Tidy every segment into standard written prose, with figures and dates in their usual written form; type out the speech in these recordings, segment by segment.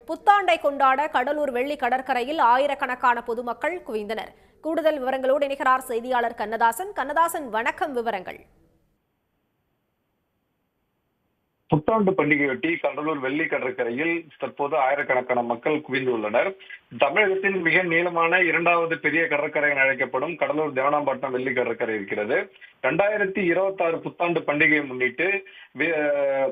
புத்தாண்டை கொண்டாட கடலூர் வெள்ளி கடற்கரையில் ஆயிரக்கணக்கான பொதுமக்கள் குவிந்தனர். கூடுதல் விவரங்களோடு இணைகிறார் செய்தியாளர் கண்ணதாசன். கண்ணதாசன், வணக்கம். விவரங்கள். புத்தாண்டு பண்டிகையொட்டி கடலூர் வெள்ளி கடற்கரையில் தற்போது ஆயிரக்கணக்கான மக்கள் குவிந்துள்ளனர். தமிழகத்தின் மிக நீளமான இரண்டாவது பெரிய கடற்கரை என அழைக்கப்படும் கடலூர் தேவனாம்பட்டினம் வெள்ளி கடற்கரை இருக்கிறது. 2026 புத்தாண்டு பண்டிகையை முன்னிட்டு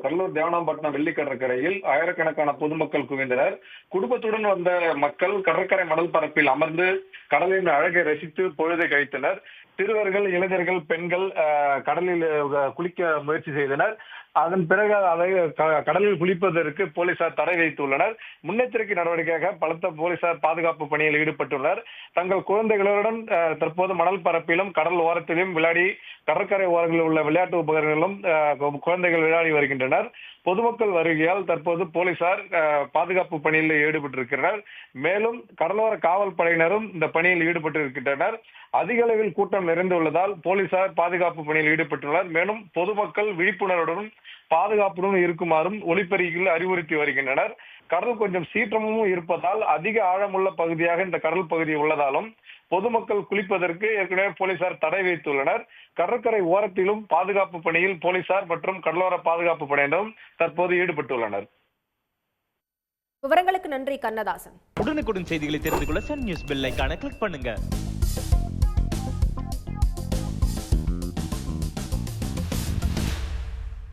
கடலூர் தேவனாம்பட்டினம் வெள்ளி கடற்கரையில் ஆயிரக்கணக்கான பொதுமக்கள் குவிந்தனர். குடும்பத்துடன் வந்த மக்கள் கடற்கரை மணல் பரப்பில் அமர்ந்து கடலின் அழகை ரசித்து பொழுதை கழித்தனர். சிறுவர்கள், இளைஞர்கள், பெண்கள் கடலில் குளிக்க முயற்சி செய்தனர். அதன் பிறகு அதை கடலில் குளிப்பதற்கு போலீசார் தடை வைத்துள்ளனர். முன்னெச்சரிக்கை நடவடிக்கையாக பலத்த போலீசார் பாதுகாப்பு பணியில் ஈடுபட்டுள்ளனர். தங்கள் குழந்தைகளுடன் தற்போது மணல் பரப்பிலும் கடல் ஓரத்திலும் விளையாடி கடற்கரை ஓரங்களில் உள்ள விளையாட்டு உபகரணங்களும் குழந்தைகள் விளையாடி வருகின்றனர். பொதுமக்கள் வருகையால் தற்போது போலீசார் பாதுகாப்பு பணியில் ஈடுபட்டிருக்கிறார். மேலும் கடலோர காவல் படையினரும் இந்த பணியில் ஈடுபட்டிருக்கின்றனர். அதிக அளவில் கூட்டம் நிறைந்துள்ளதால் போலீசார் பாதுகாப்பு பணியில் ஈடுபட்டுள்ளனர். மேலும் பொதுமக்கள் விழிப்புணர்வுடன் பாதுகாப்புடன் இருக்குமாறும் ஒலிபெருக்கியில் அறிவுறுத்தி வருகின்றனர். கடல் கொஞ்சம் சீற்றமும் இருப்பதால் அதிக ஆழமுள்ள பகுதியாக இந்த கடல் பகுதி உள்ளதாலும் பொதுமக்கள் குளிப்பதற்கு ஏற்கனவே போலீசார் தடை வைத்துள்ளனர். கடற்கரை ஓரத்திலும் பாதுகாப்பு பணியில் போலீசார் மற்றும் கடலோர பாதுகாப்பு படையினரும் தற்போது ஈடுபட்டுள்ளனர். விவரங்களுக்கு நன்றி கண்ணதாசன். உடனுக்குடன் செய்திகளை தெரிந்து கொள்ள சன் நியூஸ் பெல் ஐகானை கிளிக் பண்ணுங்க.